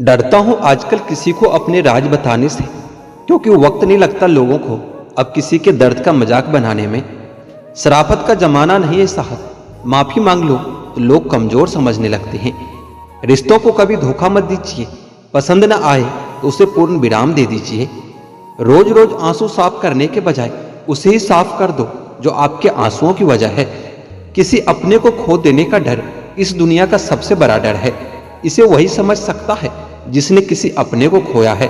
डरता हूं आजकल किसी को अपने राज बताने से, क्योंकि वक्त नहीं लगता लोगों को अब किसी के दर्द का मजाक बनाने में। शराफत का जमाना नहीं है साहब, माफी मांग लो तो लोग कमजोर समझने लगते हैं। रिश्तों को कभी धोखा मत दीजिए, पसंद न आए तो उसे पूर्ण विराम दे दीजिए। रोज रोज आंसू साफ करने के बजाय उसे ही साफ कर दो जो आपके आंसुओं की वजह है। किसी अपने को खो देने का डर इस दुनिया का सबसे बड़ा डर है। इसे वही समझ सकता है जिसने किसी अपने को खोया है।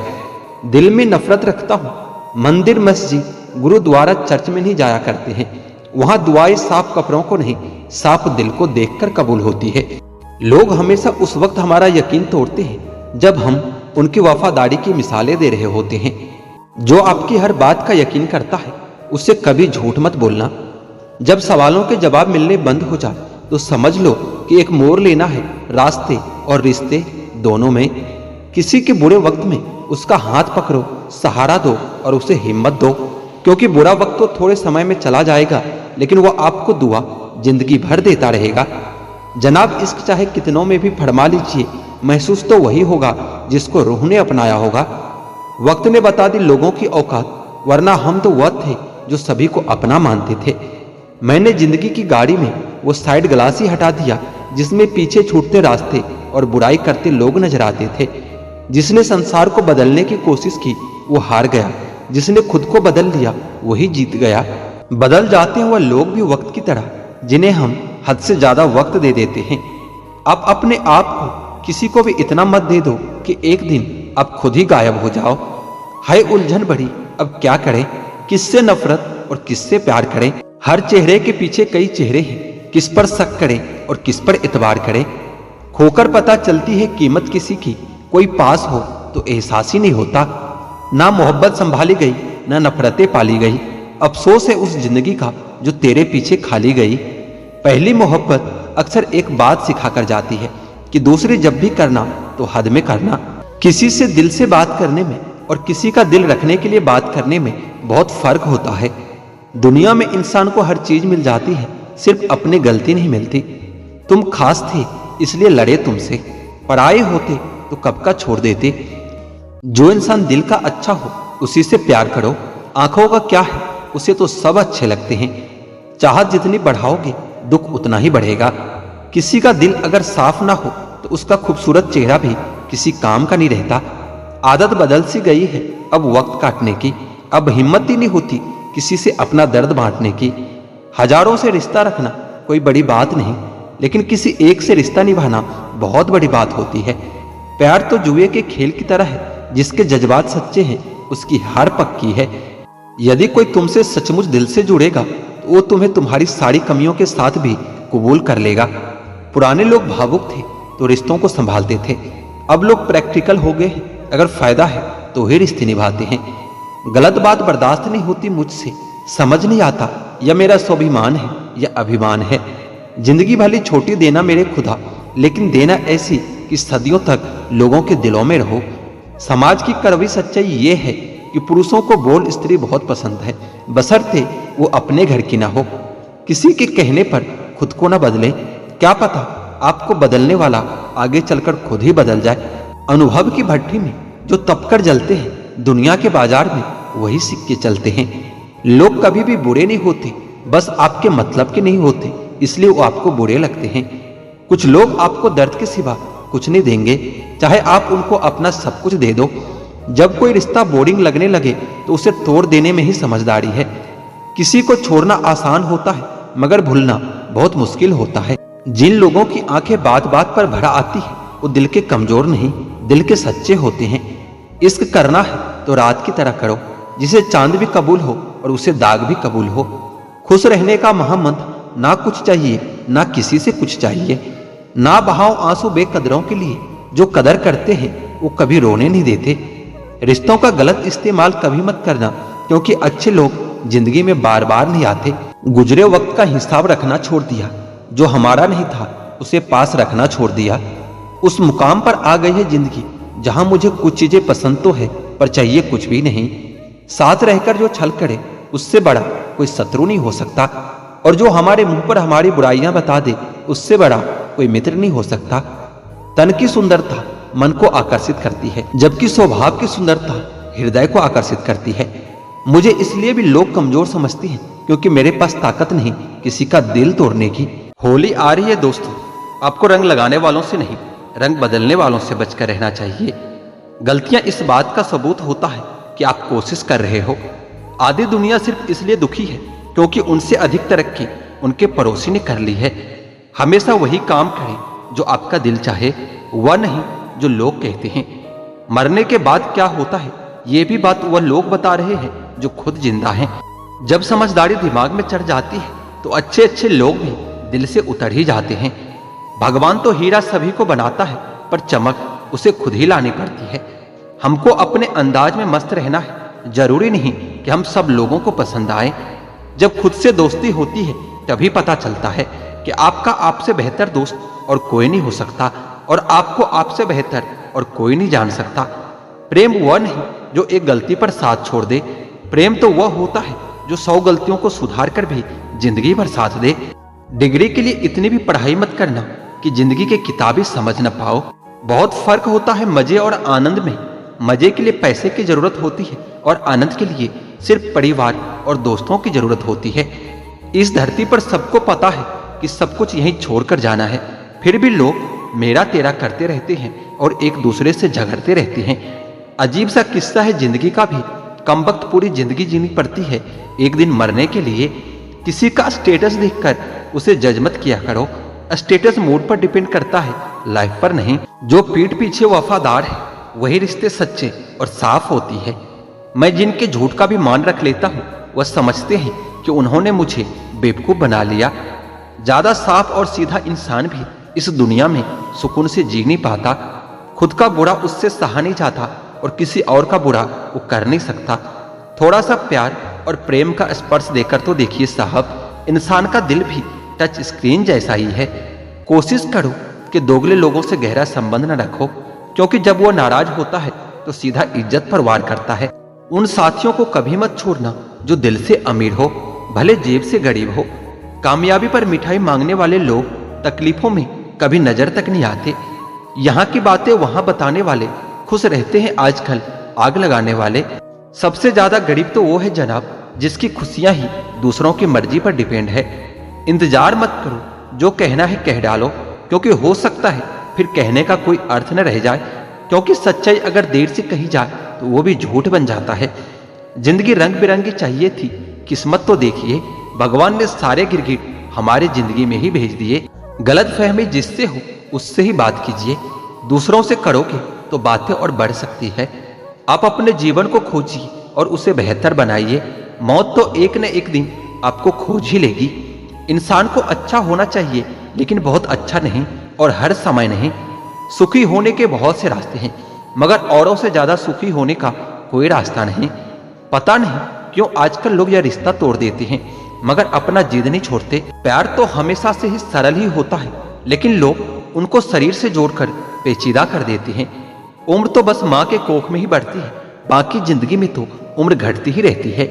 दिल में नफरत रखता हूं। मंदिर, मस्जिद, गुरुद्वारा, चर्च में नहीं जाया करते हैं। वहां दुआएं साफ कपड़ों को नहीं, साफ दिल को देखकर कबूल होती है। लोग हमेशा उस वक्त हमारा यकीन तोड़ते हैं जब हम उनकी वफादारी की मिसालें दे रहे होते हैं। जो आपकी हर बात का यकीन करता है उससे कभी झूठ मत बोलना। जब सवालों के जवाब मिलने बंद हो जाए तो समझ लो कि एक मोड़ लेना है रास्ते और रिश्ते दोनों में। किसी के बुरे वक्त में उसका हाथ पकड़ो, सहारा दो और उसे हिम्मत दो, क्योंकि बुरा वक्त तो थोड़े समय में चला जाएगा लेकिन वह आपको दुआ जिंदगी भर देता रहेगा। जनाब, इश्क चाहे कितनों में भी फरमा लीजिए, महसूस तो वही होगा जिसको रूह ने अपनाया होगा। वक्त ने बता दी लोगों की औकात, वरना हम तो वह थे जो सभी को अपना मानते थे। मैंने जिंदगी की गाड़ी में वो साइड ग्लास ही हटा दिया जिसमें पीछे छूटते रास्ते और बुराई करते लोग नजर आते थे। जिसने संसार को बदलने की कोशिश की वो हार गया, जिसने खुद को बदल लिया वही जीत गया। बदल जाते हैं वह लोग भी वक्त की तरह, जिन्हें हम हद से ज्यादा वक्त दे देते हैं। आप अपने आप को किसी को भी इतना मत दे दो कि एक दिन आप खुद ही गायब हो जाओ। हाय उलझन बड़ी, अब क्या करें, किससे नफरत और किससे प्यार करें। हर चेहरे के पीछे कई चेहरे हैं, किस पर शक करें और किस पर इतबार करें। खोकर पता चलती है कीमत किसी की, कोई पास हो तो एहसास ही नहीं होता। ना मोहब्बत संभाली गई, ना नफरतें पाली गई। अफसोस है उस जिंदगी का जो तेरे पीछे खाली गई। पहली मोहब्बत अक्सर एक बात सिखा कर जाती है कि दूसरी जब भी करना तो हद में करना। किसी से दिल से बात करने में और किसी का दिल रखने के लिए बात करने में बहुत फर्क होता है। दुनिया में इंसान को हर चीज मिल जाती है, सिर्फ अपनी गलती नहीं मिलती। तुम खास थे इसलिए लड़े तुमसे, पराए होते तो कब का छोड़ देते। जो इंसान दिल का अच्छा हो उसी से प्यार करो। आंखों का क्या है, उसे तो सब अच्छे लगते हैं। चाहत जितनी बढ़ाओगे दुख उतना ही बढ़ेगा। किसी का दिल अगर साफ ना हो तो उसका खूबसूरत चेहरा भी किसी काम का नहीं रहता। आदत बदल सी गई है अब वक्त काटने की, अब हिम्मत ही नहीं होती किसी से अपना दर्द बांटने की। हजारों से रिश्ता रखना कोई बड़ी बात नहीं, लेकिन किसी एक से रिश्ता निभाना बहुत बड़ी बात होती है। प्यार तो जुए के खेल की तरह है, जिसके जज्बात सच्चे हैं उसकी हार पक्की है। यदि कोई तुमसे सचमुच दिल से जुड़ेगा तो वो तुम्हें तुम्हारी सारी कमियों के साथ भी कबूल कर लेगा। पुराने लोग भावुक थे तो रिश्तों को संभालते थे, अब लोग प्रैक्टिकल हो गए हैं। अगर फायदा है तो ही रिश्ते निभाते हैं। गलत बात बर्दाश्त नहीं होती मुझसे, समझ नहीं आता यह मेरा स्वाभिमान है या अभिमान है। जिंदगी भली छोटी देना मेरे खुदा, लेकिन देना ऐसी कि सदियों तक लोगों के दिलों में रहो। समाज की कड़वी सच्चाई ये है कि पुरुषों को बोल स्त्री बहुत पसंद है, बशर्ते वो अपने घर की ना हो। किसी के कहने पर खुद को ना बदले, क्या पता आपको बदलने वाला आगे चलकर खुद ही बदल जाए। अनुभव की भट्टी में जो तपकर जलते हैं, दुनिया के बाजार में वही सिक्के चलते हैं। लोग कभी भी बुरे नहीं होते, बस आपके मतलब के नहीं होते, इसलिए वो आपको बुरे लगते हैं। कुछ लोग आपको दर्द के सिवा कुछ नहीं देंगे, चाहे आप उनको अपना सब कुछ दे दो। जब कोई रिश्ता बोरिंग लगने लगे तो उसे तोड़ देने में ही समझदारी है। किसी को छोड़ना आसान होता है मगर भूलना बहुत मुश्किल होता है। जिन लोगों की आंखें बात बात पर भरा आती है वो दिल के कमजोर नहीं, दिल के सच्चे होते हैं। इश्क करना है तो रात की तरह करो, जिसे चांद भी कबूल हो और उसे दाग भी कबूल हो। खुश रहने का महामंत्र, ना कुछ चाहिए ना किसी से कुछ चाहिए। ना बहाओ आंसू बेकदरों के लिए, जो कदर करते हैं वो कभी रोने नहीं देते। रिश्तों का गलत इस्तेमाल कभी मत करना, क्योंकि अच्छे लोग जिंदगी में बार बार नहीं आते। गुजरे वक्त का हिसाब रखना छोड़ दिया, जो हमारा नहीं था उसे पास रखना छोड़ दिया। उस मुकाम पर आ गई है जिंदगी जहां मुझे कुछ चीजें पसंद तो है पर चाहिए कुछ भी नहीं। साथ रहकर जो छल करे उससे बड़ा कोई शत्रु नहीं हो सकता, और जो हमारे मुंह पर हमारी बुराइयां बता दे उससे बड़ा कोई मित्र नहीं हो सकता। तन की सुंदरता मन को आकर्षित करती है, जबकि स्वभाव की सुंदरता हृदय को आकर्षित करती है। मुझे इसलिए भी लोग कमजोर समझते हैं क्योंकि मेरे पास ताकत नहीं किसी का दिल तोड़ने की। होली आ रही है दोस्तों, आपको रंग लगाने वालों से नहीं, रंग बदलने वालों से बचकर रहना चाहिए। गलतियां इस बात का सबूत होता है कि आप कोशिश कर रहे हो। आधी दुनिया सिर्फ इसलिए दुखी है क्योंकि उनसे अधिक तरक्की उनके पड़ोसी ने कर ली है। हमेशा वही काम करें जो आपका दिल चाहे, वह नहीं जो लोग कहते हैं। मरने के बाद क्या होता है ये भी बात वह लोग बता रहे हैं जो खुद जिंदा हैं। जब समझदारी दिमाग में चढ़ जाती है तो अच्छे अच्छे लोग भी दिल से उतर ही जाते हैं। भगवान तो हीरा सभी को बनाता है पर चमक उसे खुद ही लानी पड़ती है। हमको अपने अंदाज में मस्त रहना है, जरूरी नहीं कि हम सब लोगों को पसंद आए। जब खुद से दोस्ती होती है तभी पता चलता है कि आपका आपसे बेहतर दोस्त और कोई नहीं हो सकता और आपको आपसे बेहतर और कोई नहीं जान सकता। प्रेम वह नहीं जो एक गलती पर साथ छोड़ दे, प्रेम तो वह होता है जो 100 गलतियों को सुधार कर भी जिंदगी भर साथ दे। डिग्री के लिए इतनी भी पढ़ाई मत करना कि जिंदगी के किताबी समझ न पाओ। बहुत फर्क होता है मजे और आनंद में। मजे के लिए पैसे की जरूरत होती है और आनंद के लिए सिर्फ परिवार और दोस्तों की जरूरत होती है। इस धरती पर सबको पता है कि सब कुछ यहीं छोड़कर जाना है, फिर भी लोग मेरा तेरा करते रहते हैं और एक दूसरे से झगड़ते रहते हैं। अजीब सा किस्सा है जिंदगी का भी। कम वक्त पूरी जिंदगी जीनी पड़ती है एक दिन मरने के लिए। किसी का स्टेटस देखकर उसे जज मत किया करो। स्टेटस मूड पर डिपेंड करता है, लाइफ पर नहीं। जो पीठ पीछे वफादार है वही रिश्ते सच्चे और साफ होती है। मैं जिनके झूठ का भी मान रख लेता हूँ वह समझते हैं कि उन्होंने मुझे बेवकूफ बना लिया। ज्यादा साफ और सीधा इंसान भी इस दुनिया में सुकून से जी नहीं पाता। खुद का बुरा उससे सहा नहीं जाता और किसी और का बुरा वो कर नहीं सकता। थोड़ा सा प्यार और प्रेम का स्पर्श देकर तो देखिए साहब, इंसान का दिल भी टच स्क्रीन जैसा ही है। कोशिश करो कि दोगले लोगों से गहरा संबंध न रखो, क्योंकि जब वो नाराज होता है तो सीधा इज्जत पर वार करता है। उन साथियों को कभी मत छोड़ना जो दिल से अमीर हो, भले जेब से गरीब हो। कामयाबी पर मिठाई मांगने वाले लोग तकलीफों में कभी नजर तक नहीं आते। यहाँ की बातें वहां बताने वाले खुश रहते हैं आजकल आग लगाने वाले। सबसे ज्यादा गरीब तो वो है जनाब जिसकी खुशियां ही दूसरों की मर्जी पर डिपेंड है। इंतजार मत करो, जो कहना है कह डालो, क्योंकि हो सकता है फिर कहने का कोई अर्थ न रह जाए। क्योंकि सच्चाई अगर देर से कही जाए तो वो भी झूठ बन जाता है। जिंदगी रंग बिरंगी चाहिए थी, किस्मत तो देखिए भगवान ने सारे गिरगिट हमारे जिंदगी में ही भेज दिए। गलत फहमी जिससे हो उससे ही बात कीजिए। दूसरों से करोगे तो बातें और बढ़ सकती है। आप अपने जीवन को खोजिए और उसे बेहतर बनाइए। मौत तो एक न एक दिन आपको खोज ही लेगी। इंसान को अच्छा होना चाहिए लेकिन बहुत अच्छा नहीं और हर समय नहीं। सुखी होने के बहुत से रास्ते हैं मगर औरों से ज्यादा सुखी होने का कोई रास्ता नहीं। पता नहीं क्यों आजकल लोग यह रिश्ता तोड़ देते हैं मगर अपना जिद नहीं छोड़ते। प्यार तो हमेशा से ही सरल ही होता है लेकिन लोग उनको शरीर से जोड़कर पेचीदा कर देते हैं। उम्र तो बस माँ के कोख में ही बढ़ती है, बाकी जिंदगी में तो उम्र घटती ही रहती है।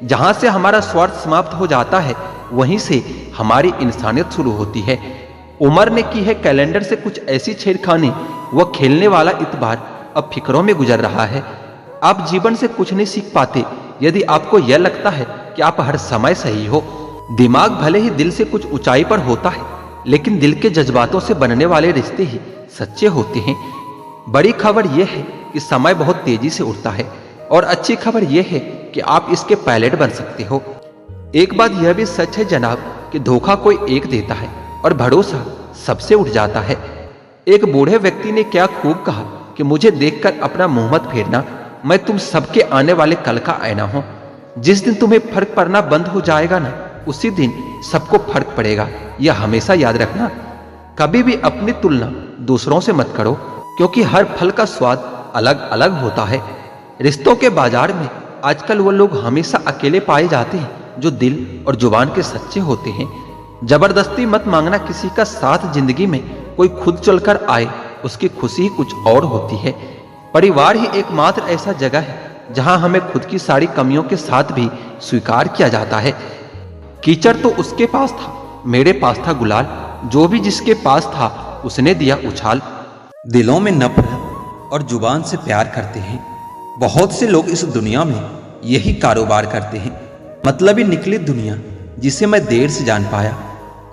जहां से हमारा स्वार्थ समाप्त हो जाता है वहीं से हमारी इंसानियत शुरू होती है। उमर ने की है कैलेंडर से कुछ ऐसी छेड़खानी, वह खेलने वाला इतबार अब फिक्रों में गुजर रहा है। आप जीवन से कुछ नहीं सीख पाते यदि आपको यह लगता है कि आप हर समय सही हो। दिमाग भले ही दिल से कुछ ऊंचाई पर होता है लेकिन दिल के जज्बातों से बनने वाले रिश्ते ही सच्चे होते हैं। बड़ी खबर यह है कि समय बहुत तेजी से उड़ता है और अच्छी खबर यह है कि आप इसके पायलट बन सकते हो। एक बात यह भी सच है जनाब कि धोखा कोई एक देता है और भरोसा सबसे उठ जाता है। एक बूढ़े व्यक्ति ने क्या खूब कहा कि मुझे देखकर अपना मुंह मत फेरना, मैं तुम सबके आने वाले कल का आईना हूं। जिस दिन तुम्हें फर्क पड़ना बंद हो जाएगा ना, उसी दिन सबको फर्क पड़ेगा। यह हमेशा याद रखना। कभी भी अपनी तुलना दूसरों से मत करो क्योंकि हर फल का स्वाद अलग अलग होता है। रिश्तों के बाजार में आजकल वो लोग हमेशा अकेले पाए जाते हैं जो दिल और जुबान के सच्चे होते हैं। जबरदस्ती मत मांगना किसी का साथ। जिंदगी में कोई खुद चलकर आए उसकी खुशी ही कुछ और होती है। परिवार ही एकमात्र ऐसा जगह है जहां हमें खुद की सारी कमियों के साथ भी स्वीकार किया जाता है। कीचड़ तो उसके पास था, मेरे पास था गुलाल। जो भी जिसके पास था उसने दिया उछाल। दिलों में नफरत और जुबान से प्यार करते हैं। बहुत से लोग इस दुनिया में यही कारोबार करते हैं। मतलबी निकली दुनिया जिसे मैं देर से जान पाया।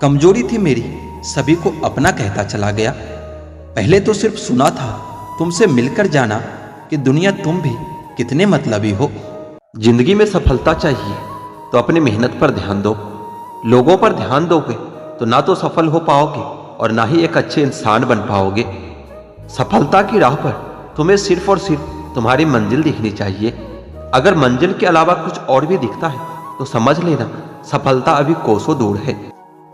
कमजोरी थी मेरी, सभी को अपना कहता चला गया। पहले तो सिर्फ सुना था, तुमसे मिलकर जाना कि दुनिया तुम भी कितने मतलबी हो। जिंदगी में सफलता चाहिए तो अपनी मेहनत पर ध्यान दो। लोगों पर ध्यान दोगे तो ना तो सफल हो पाओगे और ना ही एक अच्छे इंसान बन पाओगे। सफलता की राह पर तुम्हें सिर्फ और सिर्फ तुम्हारी मंजिल दिखनी चाहिए। अगर मंजिल के अलावा कुछ और भी दिखता है तो समझ लेना सफलता अभी कोसों दूर है।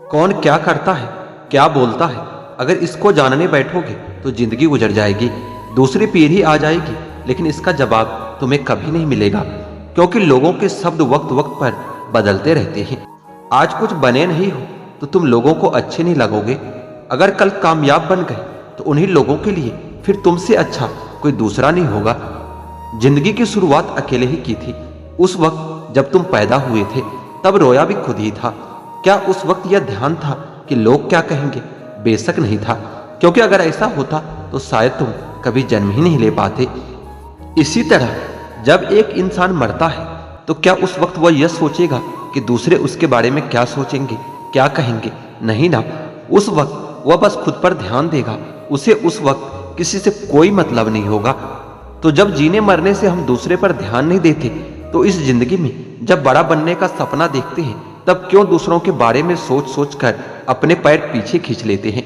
कौन क्या करता है, क्या बोलता है, अगर इसको जानने बैठोगे तो जिंदगी गुजर जाएगी, दूसरी पीढ़ी आ जाएगी, लेकिन इसका जवाब तुम्हें कभी नहीं मिलेगा, क्योंकि लोगों के शब्द वक्त वक्त पर बदलते रहते हैं। आज कुछ बने नहीं हो तो तुम लोगों को अच्छे नहीं लगोगे। अगर कल कामयाब बन गए तो उन्हीं लोगों के लिए फिर तुमसे अच्छा कोई दूसरा नहीं होगा। जिंदगी की शुरुआत अकेले ही की थी। उस वक्त जब तुम पैदा हुए थे तब रोया भी खुद ही था। क्या उस वक्त यह ध्यान था कि लोग क्या कहेंगे? बेशक नहीं था, क्योंकि अगर ऐसा होता तो शायद तुम कभी जन्म ही नहीं ले पाते। इसी तरह जब एक इंसान मरता है तो क्या उस वक्त वह यह सोचेगा कि दूसरे उसके बारे में क्या सोचेंगे, क्या कहेंगे? नहीं ना, उस वक्त वह बस खुद पर ध्यान देगा। उसे उस वक्त किसी से कोई मतलब नहीं होगा। तो जब जीने मरने से हम दूसरे पर ध्यान नहीं देते तो इस जिंदगी में जब बड़ा बनने का सपना देखते हैं तब क्यों दूसरों के बारे में सोच सोच कर अपने पैर पीछे खींच लेते हैं?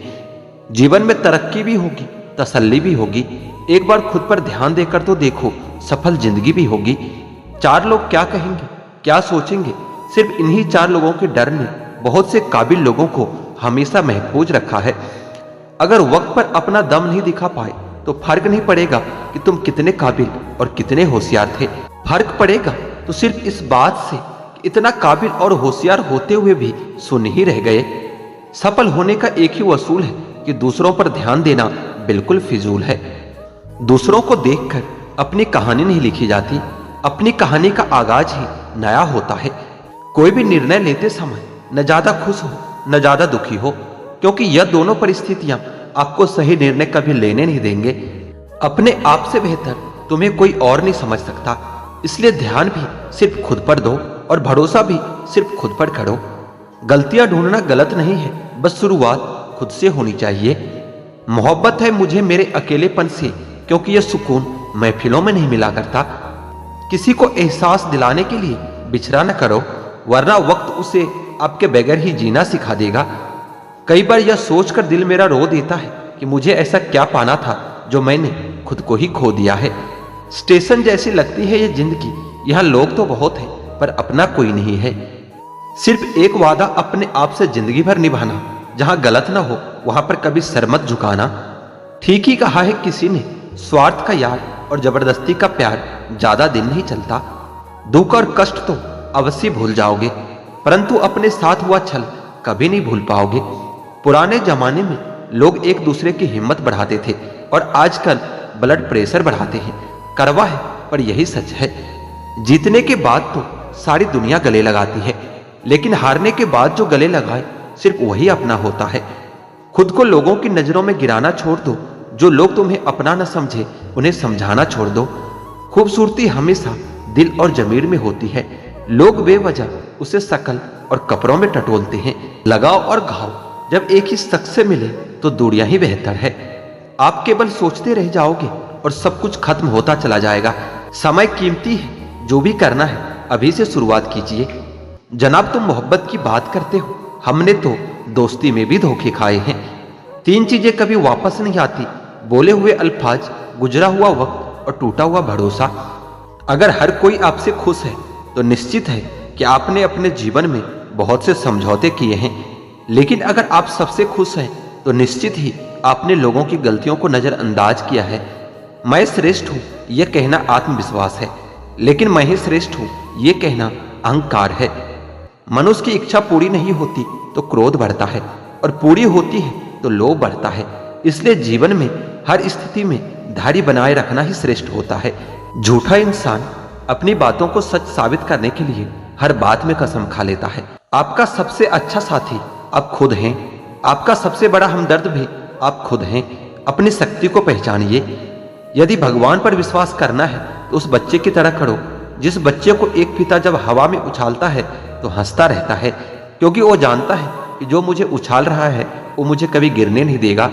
जीवन में तरक्की भी होगी, तसल्ली भी होगी। एक बार खुद पर ध्यान देकर तो देखो, सफल जिंदगी भी होगी। चार लोग क्या कहेंगे, क्या सोचेंगे, सिर्फ इन्हीं चार लोगों के डर ने बहुत से काबिल लोगों को हमेशा महफूज रखा है। अगर वक्त पर अपना दम नहीं दिखा पाए तो फर्क नहीं पड़ेगा कि तुम कितने काबिल और कितने होशियार थे। फर्क पड़ेगा तो सिर्फ इस बात से कि इतना काबिल और होशियार होते हुए भी सुन ही रह गए। सफल होने का एक ही वसूल है कि दूसरों पर ध्यान देना बिल्कुल फिजूल है। दूसरों को देखकर अपनी कहानी नहीं लिखी जाती, अपनी कहानी का आगाज ही नया होता है। कोई भी निर्णय लेते समय न ज्यादा खुश हो न ज्यादा दुखी हो, क्योंकि यह दोनों परिस्थितियां आपको सही निर्णय कभी लेने नहीं देंगे। अपने आप से बेहतर तुम्हें कोई और नहीं समझ सकता, इसलिए ध्यान भी सिर्फ खुद पर दो और भरोसा भी सिर्फ खुद पर करो। गलतियां ढूंढना गलत नहीं है, बस शुरुआत खुद से होनी चाहिए। मोहब्बत है मुझे मेरे अकेलेपन से, क्योंकि यह सुकून महफिलों में नहीं मिला करता। किसी को एहसास दिलाने के लिए बिछड़ा न करो, वरना वक्त उसे आपके बगैर ही जीना सिखा देगा। कई बार यह सोचकर दिल मेरा रो देता है कि मुझे ऐसा क्या पाना था जो मैंने खुद को ही खो दिया है। स्टेशन जैसी लगती है ये जिंदगी, यहाँ लोग तो बहुत हैं पर अपना कोई नहीं है। सिर्फ एक वादा अपने आप से जिंदगी भर निभाना, जहां गलत ना हो वहां पर कभी सर मत झुकाना। ठीक ही कहा है किसी ने, स्वार्थ का यार और जबरदस्ती का प्यार ज्यादा दिन नहीं चलता। दुख और कष्ट तो अवश्य भूल जाओगे, परंतु अपने साथ हुआ छल कभी नहीं भूल पाओगे। पुराने जमाने में लोग एक दूसरे की हिम्मत बढ़ाते थे और आजकल ब्लड प्रेशर बढ़ाते हैं। कड़वा है पर यही सच है। जीतने के बाद तो सारी दुनिया गले लगाती है, लेकिन हारने के बाद जो गले लगाए सिर्फ वही अपना होता है। खुद को लोगों की नजरों में गिराना छोड़ दो। जो लोग तुम्हें अपना न समझे उन्हें समझाना छोड़ दो। खूबसूरती हमेशा दिल और जमीर में होती है। लोग बेवजह उसे शकल और कपड़ों में टटोलते हैं। लगाव और घाव जब एक ही शख्स से मिले तो दूरियां ही बेहतर है। आप केवल सोचते रह जाओगे और सब कुछ खत्म होता चला जाएगा। समय कीमती है, जो भी करना है अभी से शुरुआत कीजिए। जनाब, तुम मोहब्बत की बात करते हो, हमने तो दोस्ती में भी धोखे खाए हैं। 3 चीजें कभी वापस नहीं आती, बोले हुए अल्फाज, गुजरा हुआ वक्त और टूटा हुआ भरोसा। अगर हर कोई आपसे खुश है तो निश्चित है कि आपने अपने जीवन में बहुत से समझौते किए हैं। लेकिन अगर आप सबसे खुश हैं तो निश्चित ही आपने लोगों की गलतियों को नजरअंदाज किया है। मैं श्रेष्ठ हूं यह कहना आत्मविश्वास है, लेकिन मैं ही श्रेष्ठ हूं यह कहना अहंकार है। मनुष्य की इच्छा पूरी नहीं होती तो क्रोध बढ़ता है, और पूरी होती है तो लोभ बढ़ता है। इसलिए जीवन में हर स्थिति में धैर्य बनाए रखना ही श्रेष्ठ होता है। झूठा इंसान अपनी बातों को सच साबित करने के लिए हर बात में कसम खा लेता है। आपका सबसे अच्छा साथी आप खुद हैं। आपका सबसे बड़ा हमदर्द भी आप खुद हैं। अपनी शक्ति को पहचानिए। यदि भगवान पर विश्वास करना है तो उस बच्चे की तरह खड़ो जिस बच्चे को एक पिता जब हवा में उछालता है तो हंसता रहता है, क्योंकि वो जानता है कि जो मुझे उछाल रहा है वो मुझे कभी गिरने नहीं देगा।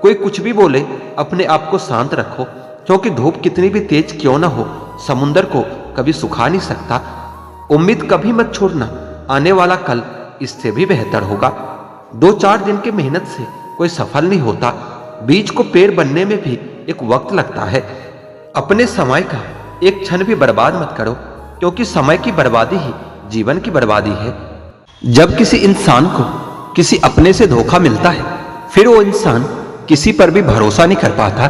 कोई कुछ भी बोले, अपने आप को शांत रखो, क्योंकि धूप कितनी भी तेज क्यों ना हो समुंदर को कभी सुखा नहीं सकता। उम्मीद कभी मत छोड़ना, आने वाला कल इससे भी बेहतर होगा। 2-4 दिन की मेहनत से कोई सफल नहीं होता, बीज को पेड़ बनने में भी एक वक्त लगता है। अपने समय का एक क्षण भी बर्बाद मत करो, क्योंकि समय की बर्बादी ही जीवन की बर्बादी है। जब किसी इंसान को किसी अपने से धोखा मिलता है, फिर वो इंसान किसी पर भी भरोसा नहीं कर पाता।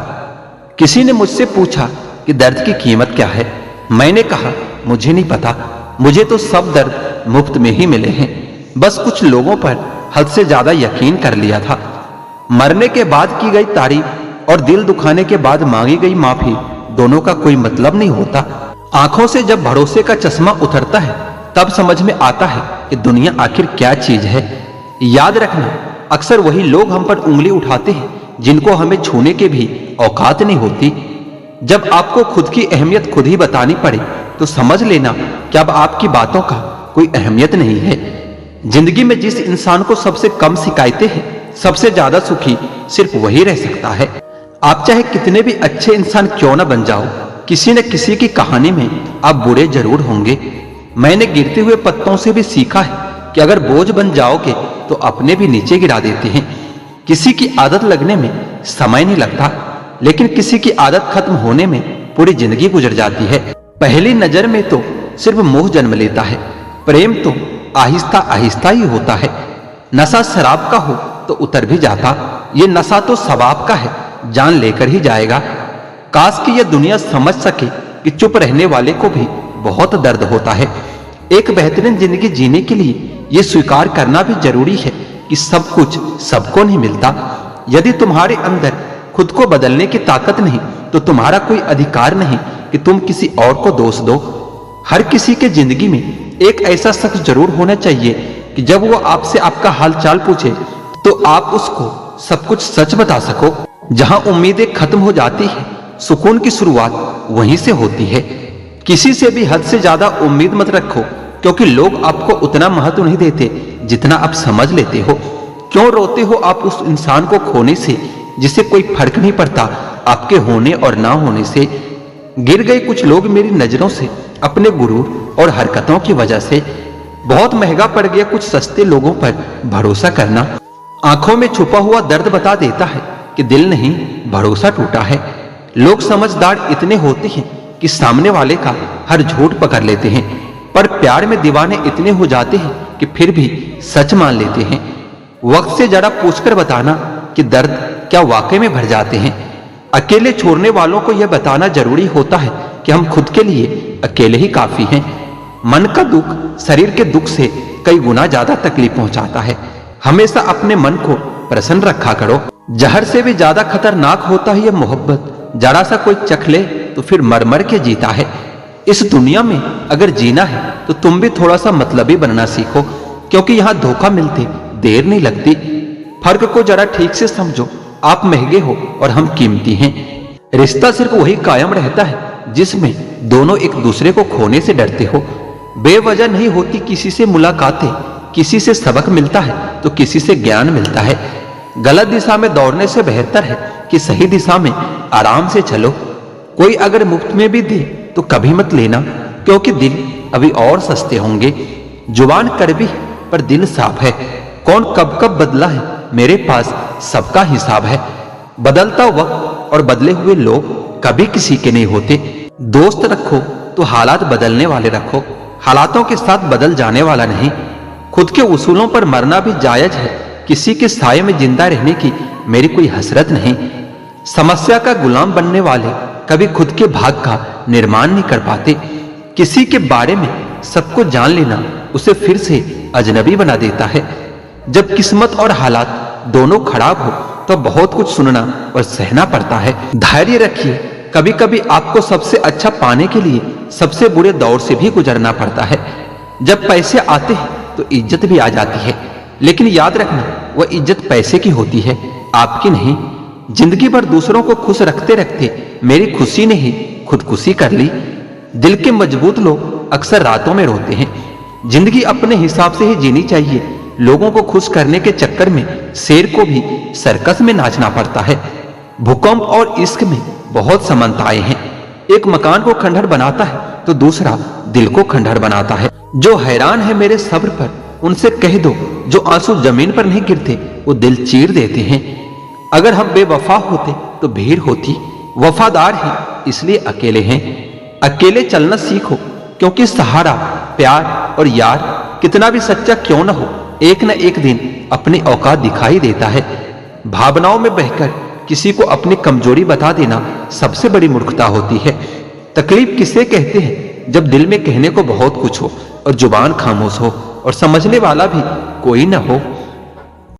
किसी ने मुझसे पूछा कि दर्द की कीमत क्या है। मैंने कहा मुझे नहीं पता, मुझे तो सब दर्द मुफ्त में ही मिले हैं। बस कुछ लोगों पर हद से ज्यादा यकीन कर लिया था। मरने के बाद की गई तारीफ और दिल दुखाने के बाद मांगी गई माफी दोनों का कोई मतलब नहीं होता। आंखों से जब भरोसे का चश्मा उतरता है तब समझ में आता है कि दुनिया आखिर क्या चीज है। याद रखना, अक्सर वही लोग हम पर उंगली उठाते हैं जिनको हमें छूने के भी औकात नहीं होती। जब आपको खुद की अहमियत खुद ही बतानी पड़े तो समझ लेना कि अब आपकी बातों का कोई अहमियत नहीं है। जिंदगी में जिस इंसान को सबसे कम शिकायतें हैं, सबसे ज्यादा सुखी सिर्फ वही रह सकता है। आप चाहे कितने भी अच्छे इंसान क्यों ना बन जाओ, किसी न किसी की कहानी में आप बुरे जरूर होंगे। मैंने गिरते हुए पत्तों से भी सीखा है कि अगर बोझ बन जाओगे तो अपने भी नीचे गिरा देते हैं। किसी की आदत लगने में समय नहीं लगता, लेकिन किसी की आदत खत्म होने में पूरी जिंदगी गुजर जाती है। पहली नजर में तो सिर्फ मोह जन्म लेता है, प्रेम तो आहिस्ता आहिस्ता ही होता है। नशा शराब का हो तो उतर भी जाता, ये नशा तो सबाब का है, जान लेकर ही जाएगा। काश कि यह दुनिया समझ सके कि चुप रहने वाले को भी बहुत दर्द होता है। एक बेहतरीन जिंदगी जीने के लिए यह स्वीकार करना भी जरूरी है कि सब कुछ सबको नहीं मिलता। यदि तुम्हारे अंदर खुद को बदलने की ताकत नहीं तो तुम्हारा कोई अधिकार नहीं कि तुम किसी और को दोष दो। हर किसी के जिंदगी में एक ऐसा शख्स जरूर होना चाहिए कि जब वो आपसे आपका हालचाल पूछे तो आप उसको सब कुछ सच बता सको। जहां उम्मीदें खत्म हो जाती है, सुकून की शुरुआत वहीं से होती है। किसी से भी हद से ज्यादा उम्मीद मत रखो, क्योंकि लोग आपको उतना महत्व नहीं देते जितना आप समझ लेते हो। क्यों रोते हो आप उस इंसान को खोने से जिसे कोई फर्क नहीं पड़ता आपके होने और ना होने से। गिर गए कुछ लोग मेरी नजरों से अपने गुरूर और हरकतों की वजह से। बहुत महंगा पड़ गया कुछ सस्ते लोगों पर भरोसा करना। आंखों में छुपा हुआ दर्द बता देता है कि दिल नहीं, भरोसा टूटा है। लोग समझदार इतने होते हैं कि सामने वाले का हर झूठ पकड़ लेते हैं, पर प्यार में दीवाने इतने हो जाते हैं कि फिर भी सच मान लेते हैं। वक्त से जरा पूछकर बताना कि दर्द क्या वाकई में भर जाते हैं। अकेले छोड़ने वालों को यह बताना जरूरी होता है कि हम खुद के लिए अकेले ही काफी हैं। मन का दुख शरीर के दुख से कई गुना ज्यादा तकलीफ पहुंचाता है। हमेशा अपने मन को प्रसन्न रखा करो। जहर से भी ज्यादा खतरनाक होता है यह मोहब्बत। जरा सा कोई चख ले तो फिर मर मर के जीता है। इस दुनिया में अगर जीना है तो तुम भी थोड़ा सा मतलबी बनना सीखो, क्योंकि यहाँ धोखा मिलते देर नहीं लगती। फर्क को जरा ठीक से समझो, आप महंगे हो और हम कीमती हैं। रिश्ता सिर्फ वही कायम रहता है जिसमें दोनों एक दूसरे को खोने से डरते हो। बेवजह नहीं होती किसी से मुलाकातें, किसी से सबक मिलता है तो किसी से ज्ञान मिलता है। गलत दिशा में दौड़ने से बेहतर है कि सही दिशा में आराम से चलो। कोई अगर मुफ्त में भी दे तो कभी मत लेना, क्योंकि दिल अभी और सस्ते होंगे। जुबान कड़वी है पर दिल साफ है। कौन कब कब बदला है मेरे पास सबका हिसाब है। बदलता वक्त और बदले हुए लोग कभी किसी के नहीं होते। दोस्त रखो तो हालात बदलने वाले रखो, हालातों के साथ बदल जाने वाला नहीं। खुद के उसूलों पर मरना भी जायज है, किसी के साये में जिंदा रहने की मेरी कोई हसरत नहीं। समस्या का गुलाम बनने वाले कभी खुद के भाग का निर्माण नहीं कर पाते। किसी के बारे में सबको जान लेना उसे फिर से अजनबी बना देता है। जब किस्मत और हालात दोनों खराब हो तो बहुत कुछ सुनना और सहना पड़ता है। धैर्य रखिए, कभी कभी आपको सबसे अच्छा पाने के लिए सबसे बुरे दौर से भी गुजरना पड़ता है। जब पैसे आते हैं तो इज्जत भी आ जाती है, लेकिन याद रखना वह इज्जत पैसे की होती है, आपकी नहीं। जिंदगी भर दूसरों को खुश रखते रखते मेरी खुशी ने ही खुदकुशी कर ली। दिल के मजबूत लोग अक्सर रातों में रोते हैं। जिंदगी अपने हिसाब से ही जीनी चाहिए। लोगों को खुश करने के चक्कर में शेर को भी सर्कस में नाचना पड़ता है। भूकंप और इश्क में बहुत समानताएं हैं। एक मकान को खंडहर बनाता है तो दूसरा दिल को खंडहर बनाता है। जो हैरान है मेरे सब्र पर, उनसे कह दो जो आंसू जमीन पर नहीं गिरते वो दिल चीर देते हैं। अगर हम बेवफा होते तो भीड़ होती, वफादार हैं इसलिए अकेले हैं। अकेले चलना सीखो क्योंकि सहारा, प्यार और यार कितना भी सच्चा क्यों न हो, एक न एक दिन अपनी औकात दिखाई देता है। भावनाओं में बहकर किसी को अपनी कमजोरी बता देना सबसे बड़ी मूर्खता होती है। तकलीफ किसे कहते हैं जब दिल में कहने को बहुत कुछ हो और जुबान खामोश हो और समझने वाला भी कोई न हो।